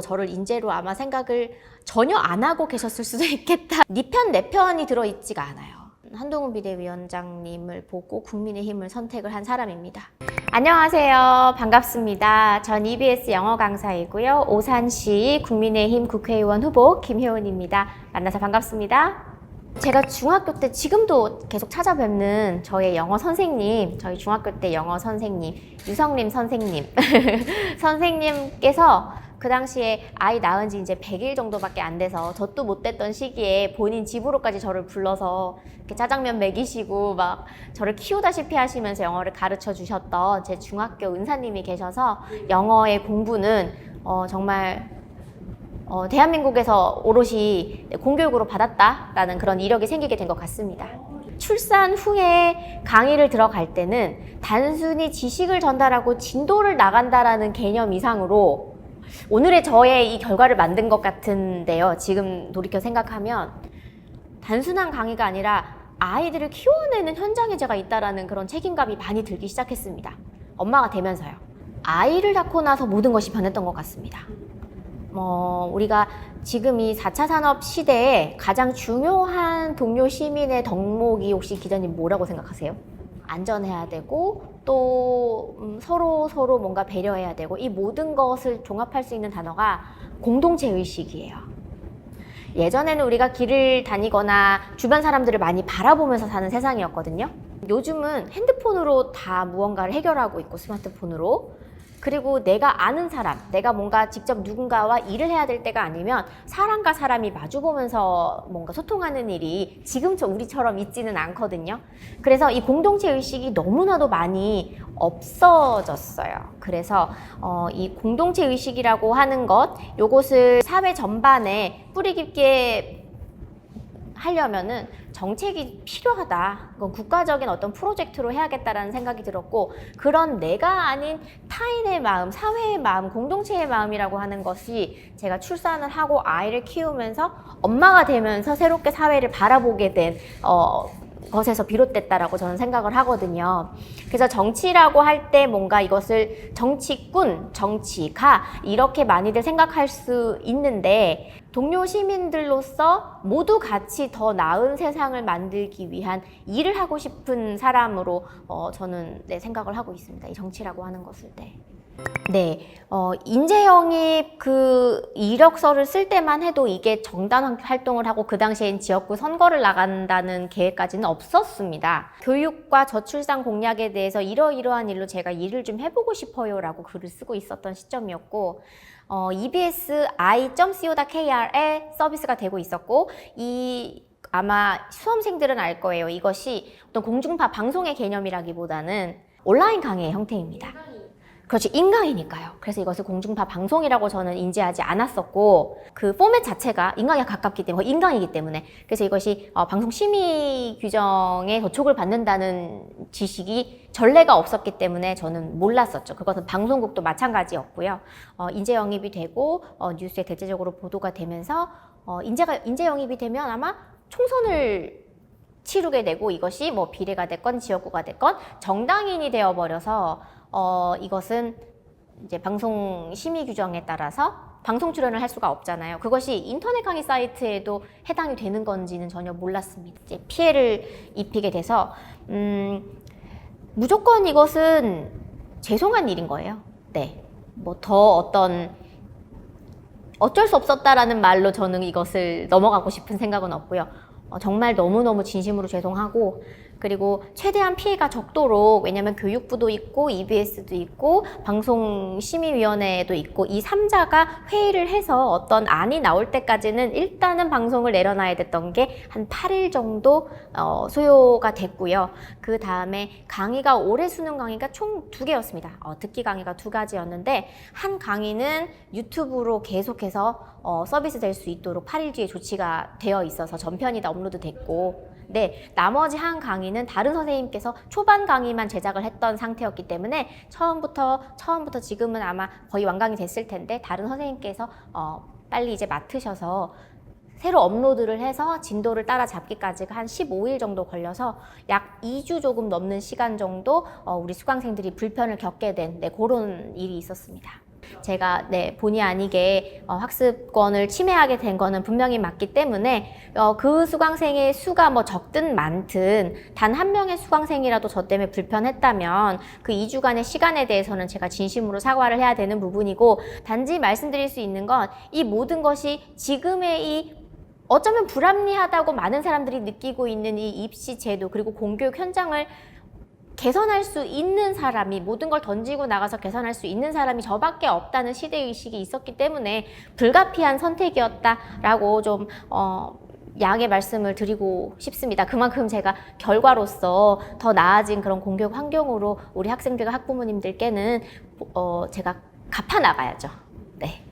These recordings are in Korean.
저를 인재로 아마 생각을 전혀 안 하고 계셨을 수도 있겠다. 네 편, 내 편이 들어있지가 않아요. 한동훈 비대위원장님을 보고 국민의힘을 선택을 한 사람입니다. 안녕하세요. 반갑습니다. 전 EBS 영어 강사이고요. 오산시 국민의힘 국회의원 후보 김효은입니다. 만나서 반갑습니다. 제가 중학교 때 지금도 계속 찾아뵙는 저의 영어 선생님, 저희 중학교 때 영어 선생님, 유성림 선생님 선생님께서 그 당시에 아이 낳은 지 이제 100일 정도밖에 안 돼서 젖도 못 댔던 시기에 본인 집으로까지 저를 불러서 이렇게 짜장면 먹이시고 막 저를 키우다시피 하시면서 영어를 가르쳐 주셨던 제 중학교 은사님이 계셔서 영어의 공부는 정말 대한민국에서 오롯이 공교육으로 받았다라는 그런 이력이 생기게 된 것 같습니다. 출산 후에 강의를 들어갈 때는 단순히 지식을 전달하고 진도를 나간다라는 개념 이상으로 오늘의 저의 이 결과를 만든 것 같은데요. 지금 돌이켜 생각하면 단순한 강의가 아니라 아이들을 키워내는 현장에 제가 있다라는 그런 책임감이 많이 들기 시작했습니다. 엄마가 되면서요. 아이를 낳고 나서 모든 것이 변했던 것 같습니다. 우리가 지금 이 4차 산업 시대에 가장 중요한 동료 시민의 덕목이 혹시 기자님 뭐라고 생각하세요? 안전해야 되고 또 서로 뭔가 배려해야 되고 이 모든 것을 종합할 수 있는 단어가 공동체 의식이에요. 예전에는 우리가 길을 다니거나 주변 사람들을 많이 바라보면서 사는 세상이었거든요. 요즘은 핸드폰으로 다 무언가를 해결하고 있고 스마트폰으로. 그리고 내가 아는 사람, 내가 뭔가 직접 누군가와 일을 해야 될 때가 아니면 사람과 사람이 마주보면서 뭔가 소통하는 일이 지금처럼 우리처럼 있지는 않거든요. 그래서 이 공동체 의식이 너무나도 많이 없어졌어요. 그래서 이 공동체 의식이라고 하는 것, 요것을 사회 전반에 뿌리 깊게 하려면은 정책이 필요하다. 그건 국가적인 어떤 프로젝트로 해야겠다라는 생각이 들었고, 그런 내가 아닌 타인의 마음, 사회의 마음, 공동체의 마음이라고 하는 것이 제가 출산을 하고 아이를 키우면서 엄마가 되면서 새롭게 사회를 바라보게 된 것에서 비롯됐다라고 저는 생각을 하거든요. 그래서 정치라고 할 때 뭔가 이것을 정치꾼, 정치가 이렇게 많이들 생각할 수 있는데 동료 시민들로서 모두 같이 더 나은 세상을 만들기 위한 일을 하고 싶은 사람으로 저는 생각을 하고 있습니다. 이 정치라고 하는 것을. 인재 영입 그 이력서를 쓸 때만 해도 이게 정당 활동을 하고 그 당시엔 지역구 선거를 나간다는 계획까지는 없었습니다. 교육과 저출산 공약에 대해서 이러이러한 일로 제가 일을 좀 해보고 싶어요 라고 글을 쓰고 있었던 시점이었고 EBS i.co.kr에 서비스가 되고 있었고 아마 수험생들은 알 거예요. 이것이 어떤 공중파 방송의 개념이라기보다는 온라인 강의의 형태입니다. 그렇지, 인강이니까요. 그래서 이것을 공중파 방송이라고 저는 인지하지 않았었고 그 포맷 자체가 인강에 가깝기 때문에 인강이기 때문에 그래서 이것이 방송 심의 규정에 도촉을 받는다는 지식이 전례가 없었기 때문에 저는 몰랐었죠. 그것은 방송국도 마찬가지였고요. 인재 영입이 되고 뉴스에 대체적으로 보도가 되면서 인재 영입이 되면 아마 총선을 치르게 되고 이것이 뭐 비례가 됐건 지역구가 됐건 정당인이 되어버려서 이것은 이제 방송 심의 규정에 따라서 방송 출연을 할 수가 없잖아요. 그것이 인터넷 강의 사이트에도 해당이 되는 건지는 전혀 몰랐습니다. 이제 피해를 입히게 돼서 무조건 이것은 죄송한 일인 거예요. 뭐 더 어쩔 수 없었다라는 말로 저는 이것을 넘어가고 싶은 생각은 없고요. 정말 너무너무 진심으로 죄송하고 그리고 최대한 피해가 적도록 왜냐하면 교육부도 있고 EBS도 있고 방송심의위원회도 있고 이 3자가 회의를 해서 어떤 안이 나올 때까지는 일단은 방송을 내려놔야 됐던 게 한 8일 정도 소요가 됐고요. 그 다음에 강의가 올해 수능 강의가 총 2개였습니다. 듣기 강의가 2가지였는데 한 강의는 유튜브로 계속해서 서비스 될 수 있도록 8일 뒤에 조치가 되어 있어서 전편이 다 업로드 됐고 나머지 한 강의는 다른 선생님께서 초반 강의만 제작을 했던 상태였기 때문에 처음부터 지금은 아마 거의 완강이 됐을 텐데 다른 선생님께서 빨리 이제 맡으셔서 새로 업로드를 해서 진도를 따라잡기까지가 한 15일 정도 걸려서 약 2주 조금 넘는 시간 정도 우리 수강생들이 불편을 겪게 된 그런 일이 있었습니다. 제가 본의 아니게 학습권을 침해하게 된 거는 분명히 맞기 때문에 그 수강생의 수가 뭐 적든 많든 단 한 명의 수강생이라도 저 때문에 불편했다면 그 2주간의 시간에 대해서는 제가 진심으로 사과를 해야 되는 부분이고, 단지 말씀드릴 수 있는 건 이 모든 것이 지금의 이 어쩌면 불합리하다고 많은 사람들이 느끼고 있는 이 입시 제도, 그리고 공교육 현장을 개선할 수 있는 사람이, 모든 걸 던지고 나가서 개선할 수 있는 사람이 저밖에 없다는 시대의식이 있었기 때문에 불가피한 선택이었다라고 좀 양해 말씀을 드리고 싶습니다. 그만큼 제가 결과로서 더 나아진 그런 공교육 환경으로 우리 학생들과 학부모님들께는 제가 갚아나가야죠. 네.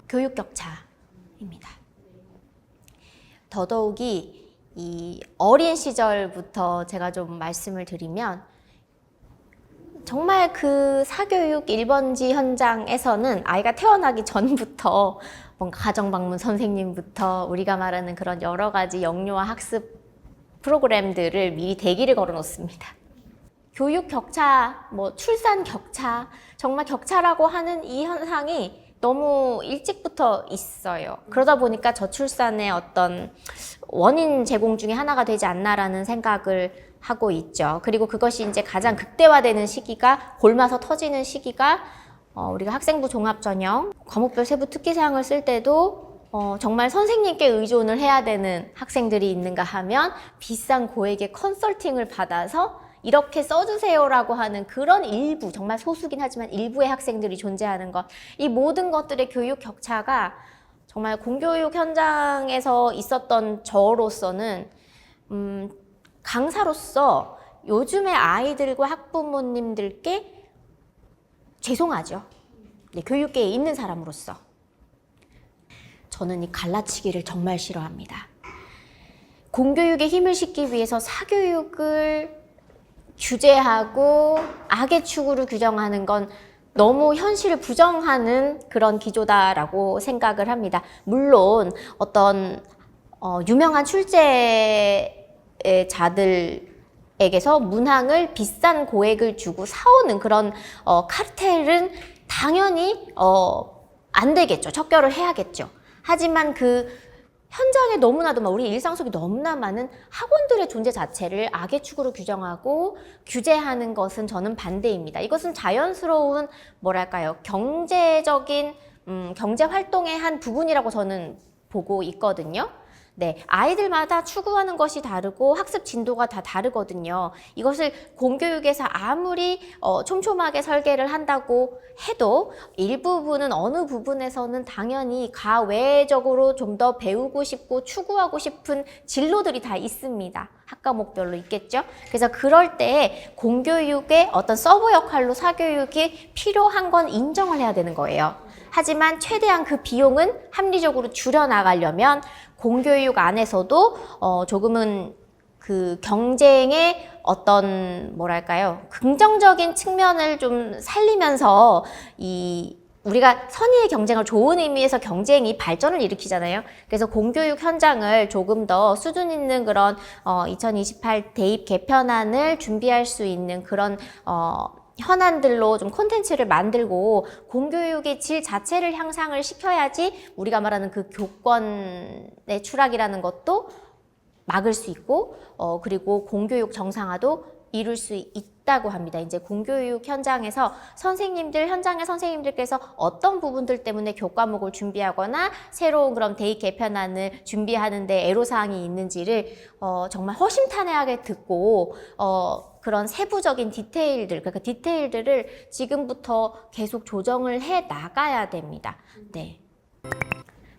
교육 격차입니다. 더더욱이 이 어린 시절부터 제가 좀 말씀을 드리면, 정말 그 사교육 1번지 현장에서는 아이가 태어나기 전부터 뭔가 가정방문 선생님부터 우리가 말하는 그런 여러 가지 영유아 학습 프로그램들을 미리 대기를 걸어 놓습니다. 교육 격차, 뭐 출산 격차, 정말 격차라고 하는 이 현상이 너무 일찍부터 있어요. 그러다 보니까 저출산의 어떤 원인 제공 중에 하나가 되지 않나라는 생각을 하고 있죠. 그리고 그것이 이제 가장 극대화되는 시기가, 골마서 터지는 시기가 우리가 학생부 종합전형, 과목별 세부 특기사항을 쓸 때도 정말 선생님께 의존을 해야 되는 학생들이 있는가 하면 비싼 고액의 컨설팅을 받아서 이렇게 써주세요라고 하는 그런 일부, 정말 소수긴 하지만 일부의 학생들이 존재하는 것, 이 모든 것들의 교육 격차가 정말 공교육 현장에서 있었던 저로서는 강사로서 요즘의 아이들과 학부모님들께 죄송하죠. 네, 교육계에 있는 사람으로서. 저는 이 갈라치기를 정말 싫어합니다. 공교육에 힘을 싣기 위해서 사교육을 규제하고 악의 축으로 규정하는 건 너무 현실을 부정하는 그런 기조다라고 생각을 합니다. 물론 어떤 유명한 출제자들에게서 문항을 비싼 고액을 주고 사오는 그런 카르텔은 당연히 안 되겠죠. 척결을 해야겠죠. 하지만 그 현장에 너무나도 우리 일상 속에 너무나 많은 학원들의 존재 자체를 악의 축으로 규정하고 규제하는 것은 저는 반대입니다. 이것은 자연스러운 뭐랄까요, 경제적인 경제 활동의 한 부분이라고 저는 보고 있거든요. 네, 아이들마다 추구하는 것이 다르고 학습 진도가 다 다르거든요. 이것을 공교육에서 아무리 촘촘하게 설계를 한다고 해도 일부분은, 어느 부분에서는 당연히 가외적으로 좀 더 배우고 싶고 추구하고 싶은 진로들이 다 있습니다. 학과목별로 있겠죠. 그래서 그럴 때 공교육의 어떤 서브 역할로 사교육이 필요한 건 인정을 해야 되는 거예요. 하지만 최대한 그 비용은 합리적으로 줄여나가려면 공교육 안에서도 조금은 그 경쟁의 어떤 뭐랄까요, 긍정적인 측면을 좀 살리면서 우리가 선의의 경쟁을, 좋은 의미에서 경쟁이 발전을 일으키잖아요. 그래서 공교육 현장을 조금 더 수준 있는 그런 2028 대입 개편안을 준비할 수 있는 그런 현안들로 좀 콘텐츠를 만들고 공교육의 질 자체를 향상을 시켜야지 우리가 말하는 그 교권의 추락이라는 것도 막을 수 있고 그리고 공교육 정상화도 이룰 수 있다고 합니다. 이제 공교육 현장에서 현장의 선생님들께서 어떤 부분들 때문에 교과목을 준비하거나 새로운 그런 대입 개편안을 준비하는데 애로사항이 있는지를 정말 허심탄회하게 듣고 그런 세부적인 그러니까 디테일들을 지금부터 계속 조정을 해 나가야 됩니다. 네.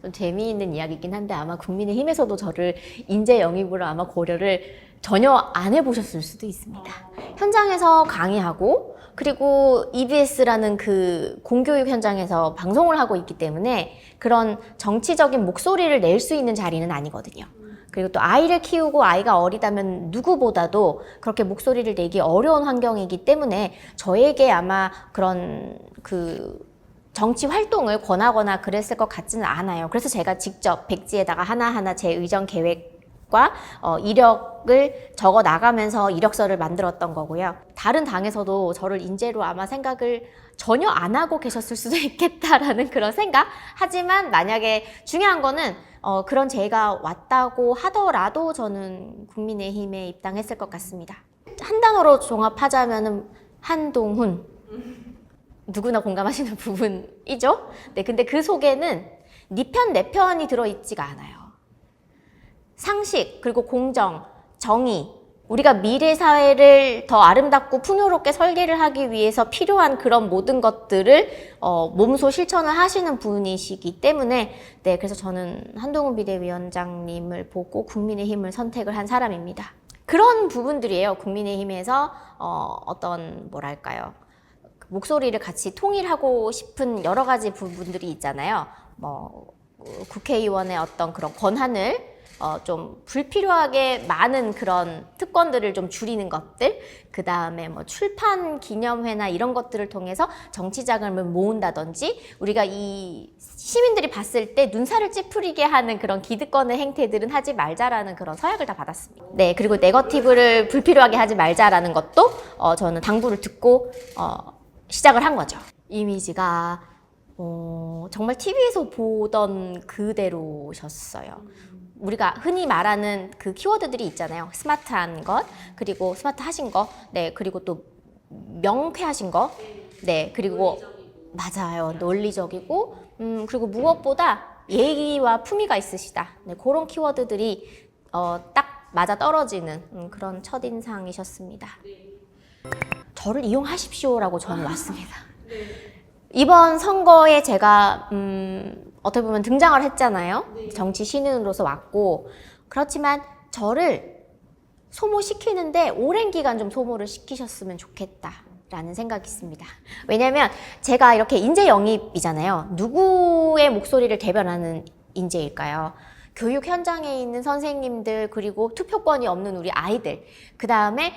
좀 재미있는 이야기이긴 한데 아마 국민의힘에서도 저를 인재 영입으로 아마 고려를 전혀 안 해보셨을 수도 있습니다. 현장에서 강의하고 그리고 EBS라는 그 공교육 현장에서 방송을 하고 있기 때문에 그런 정치적인 목소리를 낼 수 있는 자리는 아니거든요. 그리고 또 아이를 키우고 아이가 어리다면 누구보다도 그렇게 목소리를 내기 어려운 환경이기 때문에 저에게 아마 그런 그 정치 활동을 권하거나 그랬을 것 같지는 않아요. 그래서 제가 직접 백지에다가 하나하나 제 의정 계획 방식과 이력을 적어 나가면서 이력서를 만들었던 거고요. 다른 당에서도 저를 인재로 아마 생각을 전혀 안 하고 계셨을 수도 있겠다라는 그런 생각. 하지만 만약에 중요한 거는 그런 제가 왔다고 하더라도 저는 국민의힘에 입당했을 것 같습니다. 한 단어로 종합하자면은 한동훈. 누구나 공감하시는 부분이죠. 네, 근데 그 속에는 네 편, 내 편이 들어있지가 않아요. 상식, 그리고 공정, 정의, 우리가 미래 사회를 더 아름답고 풍요롭게 설계를 하기 위해서 필요한 그런 모든 것들을 몸소 실천을 하시는 분이시기 때문에 네, 그래서 저는 한동훈 비대위원장님을 보고 국민의힘을 선택을 한 사람입니다. 그런 부분들이에요. 국민의힘에서 어떤 뭐랄까요, 목소리를 같이 통일하고 싶은 여러 가지 부분들이 있잖아요. 국회의원의 어떤 그런 권한을 좀 불필요하게 많은 그런 특권들을 좀 줄이는 것들, 그 다음에 출판 기념회나 이런 것들을 통해서 정치 자금을 모은다든지, 우리가 이 시민들이 봤을 때 눈살을 찌푸리게 하는 그런 기득권의 행태들은 하지 말자라는 그런 서약을 다 받았습니다. 네, 그리고 네거티브를 불필요하게 하지 말자라는 것도 저는 당부를 듣고 시작을 한 거죠. 이미지가 정말 TV에서 보던 그대로셨어요. 우리가 흔히 말하는 그 키워드들이 있잖아요. 스마트한 것, 그리고 스마트하신 거, 네, 그리고 또 명쾌하신 거, 네, 그리고 맞아요, 논리적이고, 그리고 무엇보다 예의와 품위가 있으시다. 네, 그런 키워드들이 딱 맞아 떨어지는 그런 첫인상이셨습니다. 저를 이용하십시오라고 저는 왔습니다. 이번 선거에 제가 어떻게 보면 등장을 했잖아요. 정치 신인으로서 왔고, 그렇지만 저를 소모시키는데 오랜 기간 좀 소모를 시키셨으면 좋겠다라는 생각이 있습니다. 왜냐하면 제가 이렇게 인재 영입이잖아요. 누구의 목소리를 대변하는 인재일까요? 교육 현장에 있는 선생님들, 그리고 투표권이 없는 우리 아이들, 그 다음에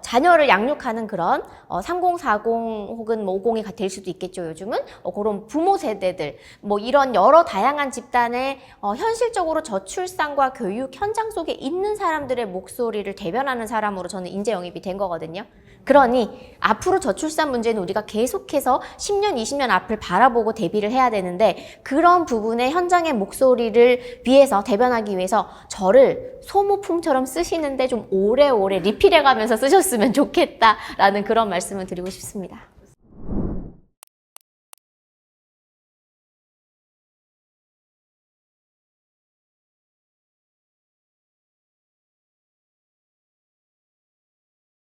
자녀를 양육하는 그런 3040 혹은 50이 될 수도 있겠죠, 요즘은. 그런 부모 세대들, 이런 여러 다양한 집단의 현실적으로 저출산과 교육 현장 속에 있는 사람들의 목소리를 대변하는 사람으로 저는 인재 영입이 된 거거든요. 그러니 앞으로 저출산 문제는 우리가 계속해서 10년, 20년 앞을 바라보고 대비를 해야 되는데, 그런 부분의 현장의 목소리를 위해서, 대변하기 위해서 저를 소모품처럼 쓰시는데 좀 오래오래 리필해가면서 쓰셨으면 좋겠다라는 그런 말씀을 드리고 싶습니다.